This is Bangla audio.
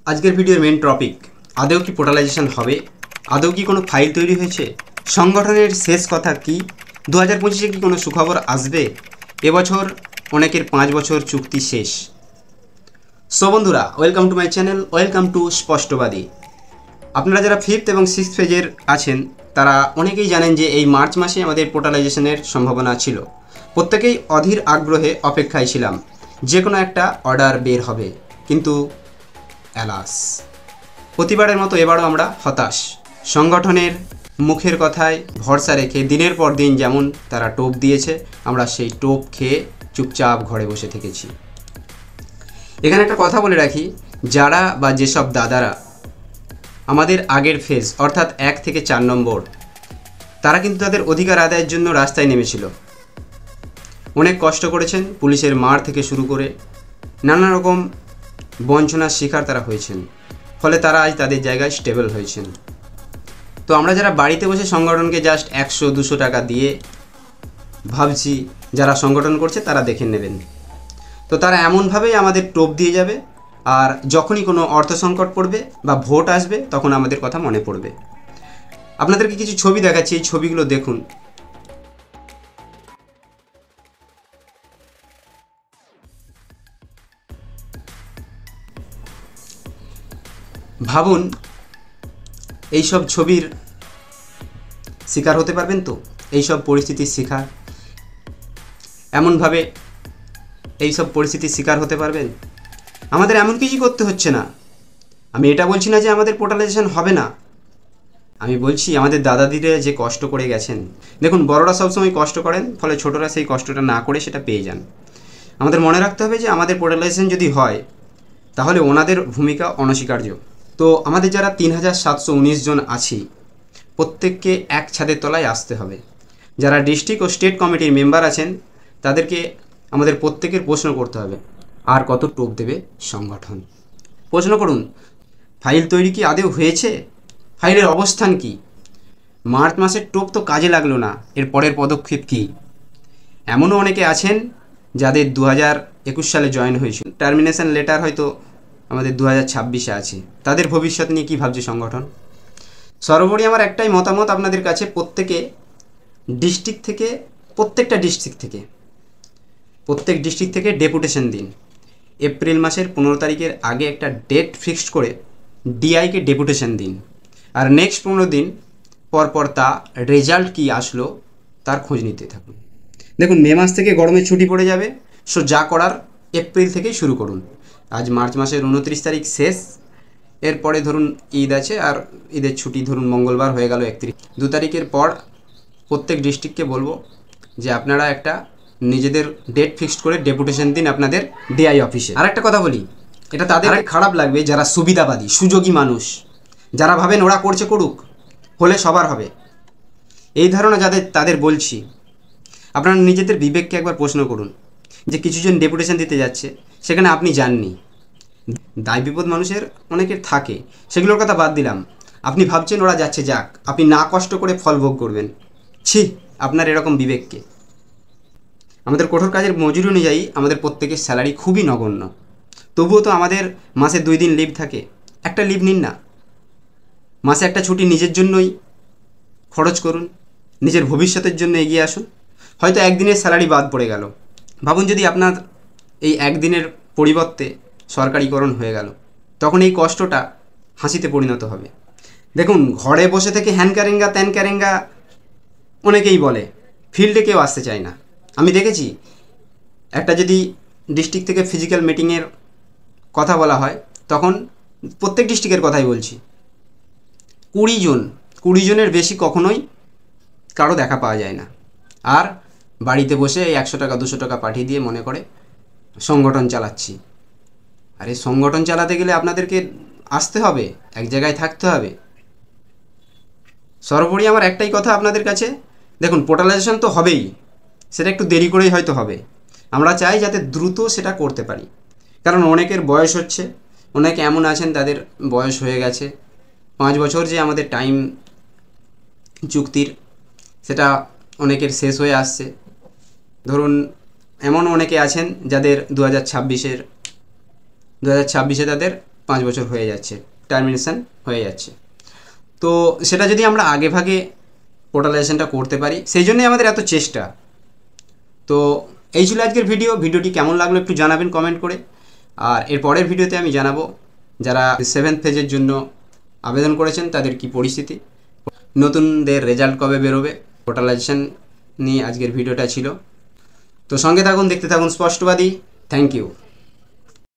আজকের ভিডিওর মেন টপিক, আদৌ কি পোর্টালাইজেশন হবে, আদৌ কি কোনো ফাইল তৈরি হয়েছে, সংগঠনের শেষ কথা কি, 2025-এ কি কোনো সুখবর আসবে, এবছর অনেকের 5 বছর চুক্তি শেষ। সো বন্ধুরা, welcome to my channel, welcome to স্পষ্টবাদী। আপনারা যারা 5th এবং 6th ফেজের আছেন তারা অনেকেই জানেন যে এই মার্চ মাসে আমাদের পোর্টালাইজেশনের সম্ভাবনা ছিল। প্রত্যেকেই অধীর আগ্রহে অপেক্ষায় ছিলাম যে কোনো একটা অর্ডার বের হবে, কিন্তু অ্যালাস প্রতিবারের মতো এবারও আমরা হতাশ। সংগঠনের মুখের কথায় ভরসা রেখে দিনের পর দিন যেমন তারা টোপ দিয়েছে, আমরা সেই টোপ খেয়ে চুপচাপ ঘরে বসে থেকেছি। এখানে একটা কথা বলে রাখি, যারা বা যেসব দাদারা আমাদের আগের ফেজ অর্থাৎ 1 থেকে 4 নম্বর, তারা কিন্তু তাদের অধিকার আদায়ের জন্য রাস্তায় নেমেছিল, অনেক কষ্ট করেছেন, পুলিশের মার থেকে শুরু করে নানা রকম বঞ্চনার শিকার তারা হয়েছেন, ফলে তারা আজ তাদের জায়গায় স্টেবল হয়েছেন। তো আমরা যারা বাড়িতে বসে সংগঠনকে জাস্ট 100-200 টাকা দিয়ে ভাবছি যারা সংগঠন করছে তারা দেখে নেবেন, তো তারা এমনভাবেই আমাদের টোপ দিয়ে যাবে, আর যখনই কোনো অর্থ সংকট পড়বে বা ভোট আসবে তখন আমাদের কথা মনে পড়বে। আপনাদেরকে কিছু ছবি দেখাচ্ছি, এই ছবিগুলো দেখুন। ভাবুন এইসব ছবির শিকার হতে পারবেন তো, এইসব পরিস্থিতির শিকার, এমনভাবে এইসব পরিস্থিতির শিকার হতে পারবেন? আমাদের এমন কিছু করতে হচ্ছে না। আমি এটা বলছি না যে আমাদের পোর্টালাইজেশন হবে না, আমি বলছি আমাদের দাদাদিরা যে কষ্ট করে গেছেন। দেখুন, বড়রা সবসময় কষ্ট করেন, ফলে ছোটরা সেই কষ্টটা না করে সেটা পেয়ে যান। আমাদের মনে রাখতে হবে যে আমাদের পোর্টালাইজেশন যদি হয় তাহলে ওনাদের ভূমিকা অনস্বীকার্য। তো আমাদের যারা 3719 জন আছি প্রত্যেককে এক ছাদের তলায় আসতে হবে। যারা ডিস্ট্রিক্ট ও স্টেট কমিটির মেম্বার আছেন তাদেরকে আমাদের প্রত্যেকের প্রশ্ন করতে হবে, আর কত টোপ দেবে সংগঠন। প্রশ্ন করুন, ফাইল তৈরি কি আদৌ হয়েছে, ফাইলের অবস্থান কি? মার্চ মাসের টোপ তো কাজে লাগলো না, এর পরের পদক্ষেপ কি? এমনও অনেকে আছেন যাদের 2021 সালে জয়েন হয়েছিল, টার্মিনেশন লেটার হয়তো আমাদের 2026-এ আছে, তাদের ভবিষ্যৎ নিয়ে কী ভাবছে সংগঠন? সর্বোপরি আমার একটাই মতামত আপনাদের কাছে, প্রত্যেকে ডিস্ট্রিক্ট থেকে, প্রত্যেক ডিস্ট্রিক্ট থেকে ডেপুটেশন দিন। এপ্রিল মাসের 15 তারিখের আগে একটা ডেট ফিক্সড করে ডিআইকে ডেপুটেশন দিন, আর নেক্সট 15 দিন পর তা রেজাল্ট কী আসলো তার খোঁজ নিতে থাকুন। দেখুন, মে মাস থেকে গরমের ছুটি পড়ে যাবে, সো যা করার এপ্রিল থেকেই শুরু করুন। আজ মার্চ মাসের 29 তারিখ শেষ, এরপরে ধরুন ঈদ আছে, আর ঈদের ছুটি ধরুন মঙ্গলবার হয়ে গেল 31। 2 তারিখের পর প্রত্যেক ডিস্ট্রিক্টকে বলবো যে আপনারা একটা নিজেদের ডেট ফিক্সড করে ডেপুটেশন দিন আপনাদের ডিআই অফিসে। আর একটা কথা বলি, এটা তাদের খারাপ লাগবে যারা সুবিধাবাদী, সুযোগী মানুষ, যারা ভাবেন ওরা করছে করুক, হলে সবার হবে, এই ধারণা যাদের, তাদের বলছি আপনারা নিজেদের বিবেককে একবার প্রশ্ন করুন যে কিছুজন ডেপুটেশন দিতে যাচ্ছে, সেখানে আপনি যাননি। দায় বিপদ মানুষের অনেকের থাকে, সেগুলোর কথা বাদ দিলাম, আপনি ভাবছেন ওরা যাচ্ছে যাক, আপনি না কষ্ট করে ফল ভোগ করবেন। ছি, আপনার এরকম বিবেককে। আমাদের কঠোর কাজের মজুরি অনুযায়ী আমাদের প্রত্যেকের স্যালারি খুবই নগণ্য, তবুও তো আমাদের মাসে 2 দিন লিভ থাকে, একটা লিভ নিন না, মাসে একটা ছুটি নিজের জন্যই খরচ করুন, নিজের ভবিষ্যতের জন্য এগিয়ে আসুন। হয়তো একদিনের স্যালারি বাদ পড়ে গেল, ভাবুন যদি আপনার এই একদিনের পরিবর্তে সরকারিকরণ হয়ে গেল, তখন এই কষ্টটা হাসিতে পরিণত হবে। দেখুন, ঘরে বসে থেকে হ্যান ক্যারেঙ্গা ত্যান ক্যারেঙ্গা অনেকেই বলে, ফিল্ডে কেউ আসতে চায় না। আমি দেখেছি একটা যদি ডিস্ট্রিক্ট থেকে ফিজিক্যাল মিটিংয়ের কথা বলা হয়, তখন প্রত্যেক ডিস্ট্রিক্টের কথাই বলছি, 20 জনের বেশি কখনোই কারো দেখা পাওয়া যায় না। আর বাড়িতে বসে 100 টাকা 200 টাকা পাঠিয়ে দিয়ে মনে করে সংগঠন চালাচ্ছি। আরে সংগঠন চালাতে গেলে আপনাদেরকে আসতে হবে, এক জায়গায় থাকতে হবে। সর্বোপরি আমার একটাই কথা আপনাদের কাছে, দেখুন পোর্টালাইজেশন তো হবেই, সেটা একটু দেরি করেই হয়তো হবে, আমরা চাই যাতে দ্রুত সেটা করতে পারি, কারণ অনেকের বয়স হচ্ছে, অনেকে এমন আছেন তাদের বয়স হয়ে গেছে, 5 বছর যে আমাদের টাইম চুক্তির, সেটা অনেকের শেষ হয়ে আসছে। ধরুন এমন অনেকে আছেন যাদের 2026-এ তাদের 5 বছর হয়ে যাচ্ছে, টার্মিনেশন হয়ে যাচ্ছে। তো সেটা যদি আমরা আগে ভাগে পোর্টালাইজেশনটা করতে পারি, সেই জন্যই আমাদের এত চেষ্টা। তো এই ছিল আজকের ভিডিওটি কেমন লাগলো একটু জানাবেন কমেন্ট করে। আর এর পরের ভিডিওতে আমি জানাবো যারা 7th ফেজের জন্য আবেদন করেছেন তাদের কি পরিস্থিতি, নতুনদের রেজাল্ট কবে বেরোবে, পোর্টালাইজেশন নিয়ে আজকের ভিডিওটা ছিল। তো সঙ্গে থাকুন, দেখতে থাকুন স্পষ্টবাদী। Thank you.